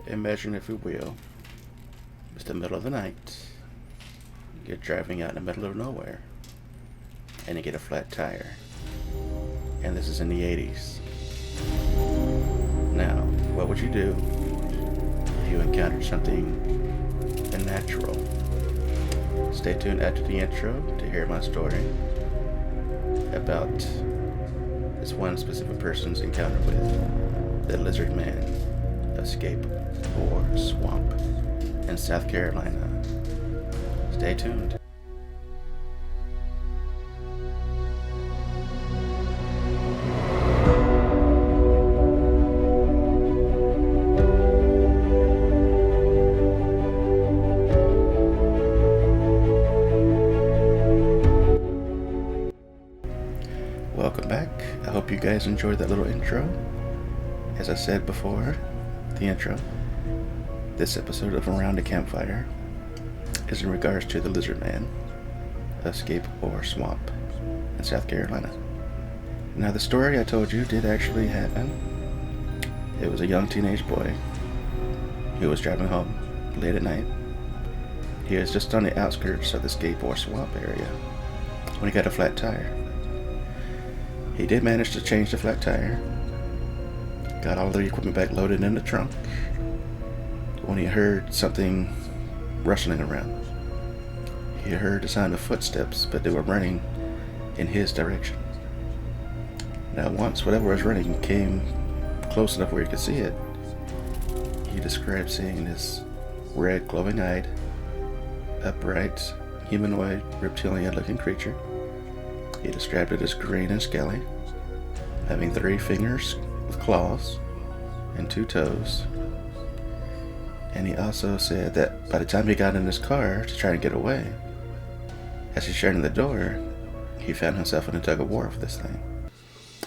Imagine, if you will, it's the middle of the night. You're driving out in the middle of nowhere, and you get a flat tire. And this is in the 80s. Now, what would you do if you encountered something unnatural? Stay tuned after the intro to hear my story about this one specific person's encounter with the lizard man of Scape or Swamp in South Carolina. Stay tuned. Welcome back. I hope you guys enjoyed that little intro. As I said before, the intro, this episode of Around the Campfire is in regards to the lizard man of Scape or Swamp in South Carolina. Now, the story I told you did actually happen. It was a young teenage boy who was driving home late at night. He was just on the outskirts of the Scape or Swamp area when he got a flat tire. He did manage to change the flat tire, got all the equipment back loaded in the trunk, when he heard something rustling around. He heard the sound of footsteps, but they were running in his direction. Now, once whatever was running came close enough where he could see it, he described seeing this red, glowing-eyed, upright, humanoid, reptilian-looking creature. He described it as green and scaly, having 3 fingers with claws and 2 toes. And he also said that by the time he got in his car to try and get away, as he shut in the door, he found himself in a tug of war with this thing.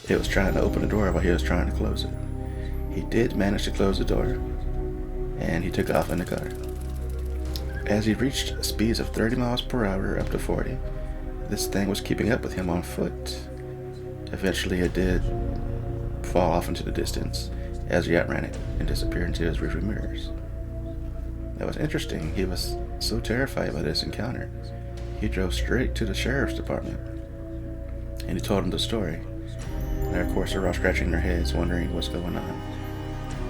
It was trying to open the door while he was trying to close it. He did manage to close the door, and he took off in the car. As he reached speeds of 30 miles per hour up to 40, this thing was keeping up with him on foot. Eventually it did fall off into the distance as he outran it and disappeared into his rearview mirrors. That was interesting. He was so terrified by this encounter, he drove straight to the sheriff's department and he told them the story. And of course they're all scratching their heads wondering what's going on.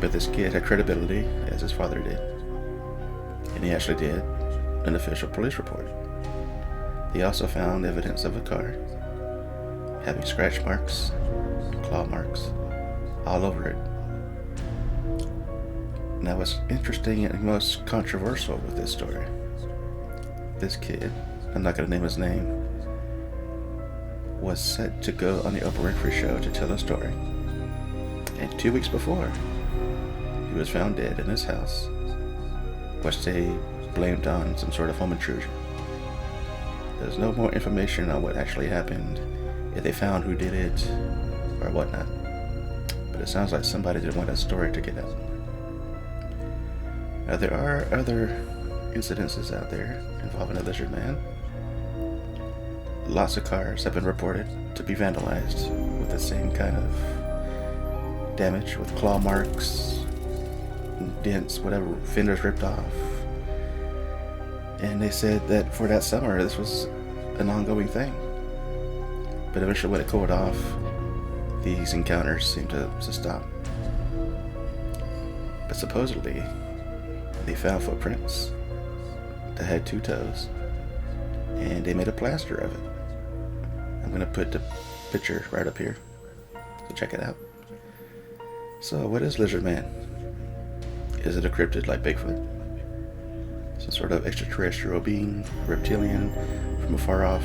But this kid had credibility, as his father did, and he actually did an official police report. He also found evidence of a car having scratch marks, claw marks, all over it. Now, what's interesting and most controversial with this story, this kid, I'm not going to name his name, was set to go on the Oprah Winfrey Show to tell a story. And 2 weeks before, he was found dead in his house, which they blamed on some sort of home intrusion. There's no more information on what actually happened, if they found who did it, or whatnot. But it sounds like somebody didn't want that story to get out. Now, there are other incidences out there involving a lizard man. Lots of cars have been reported to be vandalized with the same kind of damage, with claw marks, dents, whatever, fenders ripped off. And they said that for that summer, this was an ongoing thing. But eventually when it cooled off, these encounters seemed to stop. But supposedly, they found footprints that had 2 toes, and they made a plaster of it. I'm going to put the picture right up here, so check it out. So, what is Lizard Man? Is it a cryptid like Bigfoot? Some sort of extraterrestrial being, reptilian, from a far-off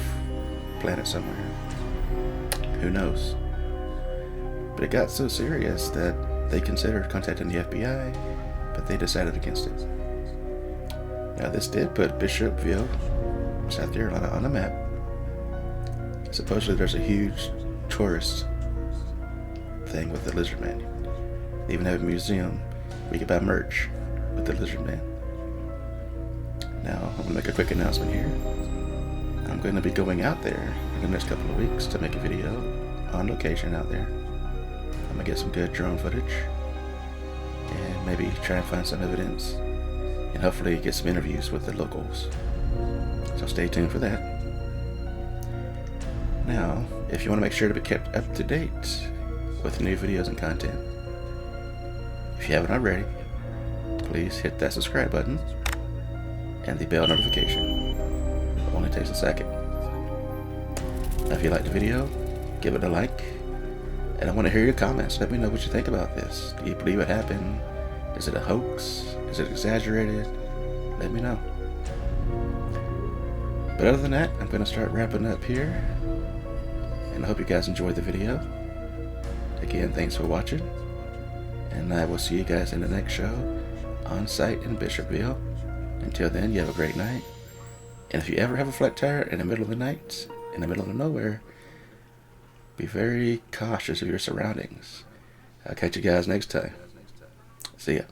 planet somewhere? Who knows? But it got so serious that they considered contacting the FBI, but they decided against it. Now, this did put Bishopville, South Carolina, on the map. Supposedly there's a huge tourist thing with the lizard man. They even have a museum where you can buy merch with the lizard man. Now, I'm going to make a quick announcement here. I'm going to be going out there in the next couple of weeks to make a video on location out there. I'm going to get some good drone footage and maybe try and find some evidence, and hopefully get some interviews with the locals. So stay tuned for that. Now, if you want to make sure to be kept up to date with new videos and content, if you haven't already, please hit that subscribe button and the bell notification. It only takes a second. Now, if you liked the video, give it a like, and I want to hear your comments. Let me know what you think about this. Do you believe it happened? Is it a hoax? Is it exaggerated? Let me know. But other than that, I'm going to start wrapping up here, and I hope you guys enjoyed the video. Again, thanks for watching, and I will see you guys in the next show on site in Bishopville. Until then, you have a great night, and if you ever have a flat tire in the middle of the night, in the middle of nowhere, be very cautious of your surroundings. I'll catch you guys next time. See ya.